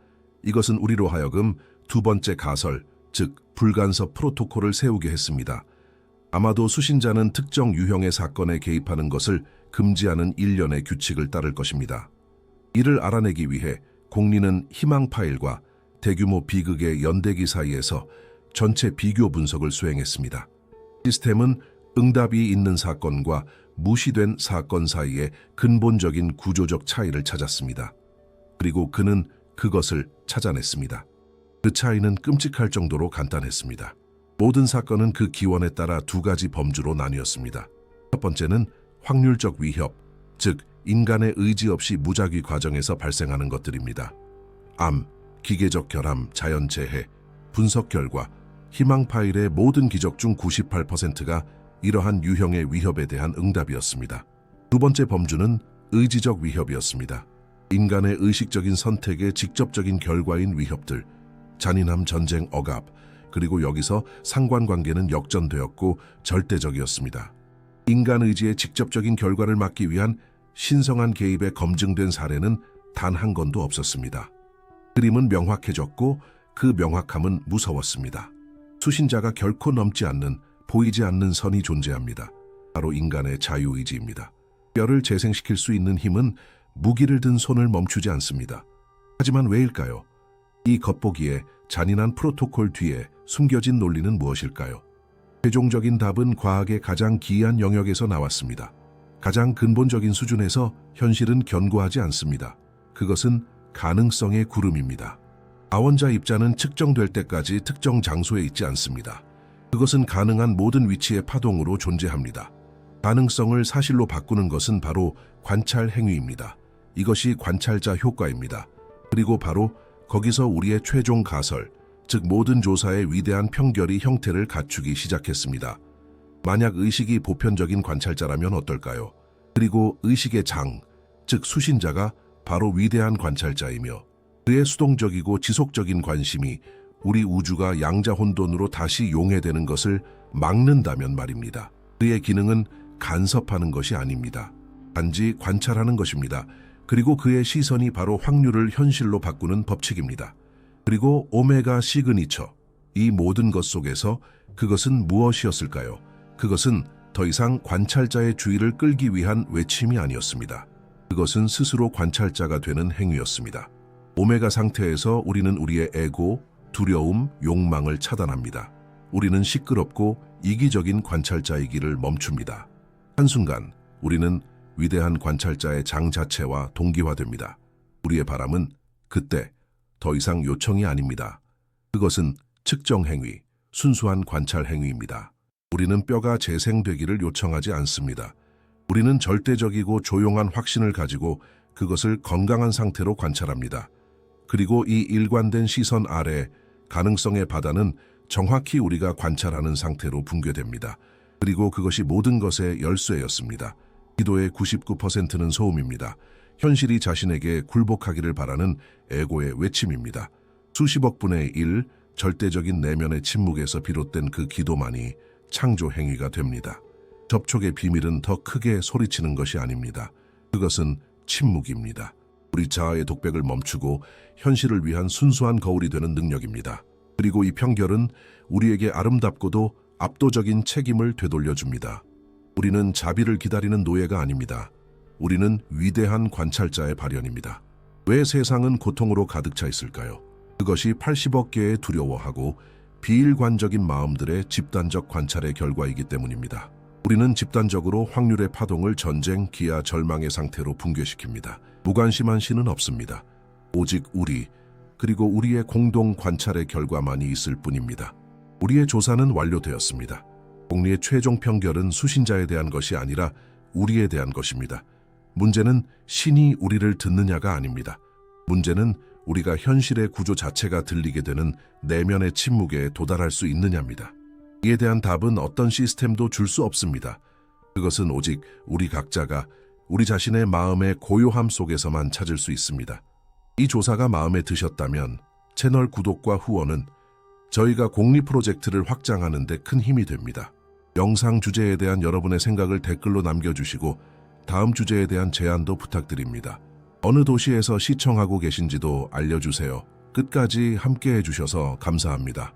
이것은 우리로 하여금 두 번째 가설, 즉 불간섭 프로토콜을 세우게 했습니다. 아마도 수신자는 특정 유형의 사건에 개입하는 것을 금지하는 일련의 규칙을 따를 것입니다. 이를 알아내기 위해 공리는 희망 파일과 대규모 비극의 연대기 사이에서 전체 비교 분석을 수행했습니다. 시스템은 응답이 있는 사건과 무시된 사건 사이의 근본적인 구조적 차이를 찾았습니다. 그리고 그는 그것을 찾아냈습니다. 그 차이는 끔찍할 정도로 간단했습니다. 모든 사건은 그 기원에 따라 두 가지 범주로 나뉘었습니다. 첫 번째는 확률적 위협, 즉 인간의 의지 없이 무작위 과정에서 발생하는 것들입니다. 암, 기계적 결함, 자연재해, 분석 결과, 희망 파일의 모든 기적 중 98%가 이러한 유형의 위협에 대한 응답이었습니다. 두 번째 범주는 의지적 위협이었습니다. 인간의 의식적인 선택의 직접적인 결과인 위협들, 잔인함, 전쟁, 억압, 그리고 여기서 상관관계는 역전되었고 절대적이었습니다. 인간 의지의 직접적인 결과를 막기 위한 신성한 개입에 검증된 사례는 단 한 건도 없었습니다. 그림은 명확해졌고 그 명확함은 무서웠습니다. 수신자가 결코 넘지 않는, 보이지 않는 선이 존재합니다. 바로 인간의 자유의지입니다. 뼈를 재생시킬 수 있는 힘은 무기를 든 손을 멈추지 않습니다. 하지만 왜일까요? 이 겉보기에 잔인한 프로토콜 뒤에 숨겨진 논리는 무엇일까요? 최종적인 답은 과학의 가장 기이한 영역에서 나왔습니다. 가장 근본적인 수준에서 현실은 견고하지 않습니다. 그것은 가능성의 구름입니다. 아원자 입자는 측정될 때까지 특정 장소에 있지 않습니다. 그것은 가능한 모든 위치의 파동으로 존재합니다. 가능성을 사실로 바꾸는 것은 바로 관찰 행위입니다. 이것이 관찰자 효과입니다. 그리고 바로 거기서 우리의 최종 가설, 즉 모든 조사의 위대한 평결이 형태를 갖추기 시작했습니다. 만약 의식이 보편적인 관찰자라면 어떨까요? 그리고 의식의 장, 즉 수신자가 바로 위대한 관찰자이며 그의 수동적이고 지속적인 관심이 우리 우주가 양자혼돈으로 다시 용해되는 것을 막는다면 말입니다. 그의 기능은 간섭하는 것이 아닙니다. 단지 관찰하는 것입니다. 그리고 그의 시선이 바로 확률을 현실로 바꾸는 법칙입니다. 그리고 오메가 시그니처, 이 모든 것 속에서 그것은 무엇이었을까요? 그것은 더 이상 관찰자의 주의를 끌기 위한 외침이 아니었습니다. 그것은 스스로 관찰자가 되는 행위였습니다. 오메가 상태에서 우리는 우리의 에고, 두려움, 욕망을 차단합니다. 우리는 시끄럽고 이기적인 관찰자의 길을 멈춥니다. 한순간 우리는 위대한 관찰자의 장 자체와 동기화됩니다. 우리의 바람은 그때 더 이상 요청이 아닙니다. 그것은 측정 행위, 순수한 관찰 행위입니다. 우리는 뼈가 재생되기를 요청하지 않습니다. 우리는 절대적이고 조용한 확신을 가지고 그것을 건강한 상태로 관찰합니다. 그리고 이 일관된 시선 아래 가능성의 바다는 정확히 우리가 관찰하는 상태로 붕괴됩니다. 그리고 그것이 모든 것의 열쇠였습니다. 기도의 99%는 소음입니다. 현실이 자신에게 굴복하기를 바라는 에고의 외침입니다. 수십억 분의 1, 절대적인 내면의 침묵에서 비롯된 그 기도만이 창조 행위가 됩니다. 접촉의 비밀은 더 크게 소리치는 것이 아닙니다. 그것은 침묵입니다. 우리 자아의 독백을 멈추고 현실을 위한 순수한 거울이 되는 능력입니다. 그리고 이 평결은 우리에게 아름답고도 압도적인 책임을 되돌려줍니다. 우리는 자비를 기다리는 노예가 아닙니다. 우리는 위대한 관찰자의 발현입니다. 왜 세상은 고통으로 가득 차 있을까요? 그것이 80억 개의 두려워하고 비일관적인 마음들의 집단적 관찰의 결과이기 때문입니다. 우리는 집단적으로 확률의 파동을 전쟁, 기아, 절망의 상태로 붕괴시킵니다. 무관심한 신은 없습니다. 오직 우리, 그리고 우리의 공동 관찰의 결과만이 있을 뿐입니다. 우리의 조사는 완료되었습니다. 공리의 최종 평결은 수신자에 대한 것이 아니라 우리에 대한 것입니다. 문제는 신이 우리를 듣느냐가 아닙니다. 문제는 우리가 현실의 구조 자체가 들리게 되는 내면의 침묵에 도달할 수 있느냐입니다. 이에 대한 답은 어떤 시스템도 줄 수 없습니다. 그것은 오직 우리 각자가 우리 자신의 마음의 고요함 속에서만 찾을 수 있습니다. 이 조사가 마음에 드셨다면 채널 구독과 후원은 저희가 공리 프로젝트를 확장하는 데 큰 힘이 됩니다. 영상 주제에 대한 여러분의 생각을 댓글로 남겨주시고 다음 주제에 대한 제안도 부탁드립니다. 어느 도시에서 시청하고 계신지도 알려주세요. 끝까지 함께 해주셔서 감사합니다.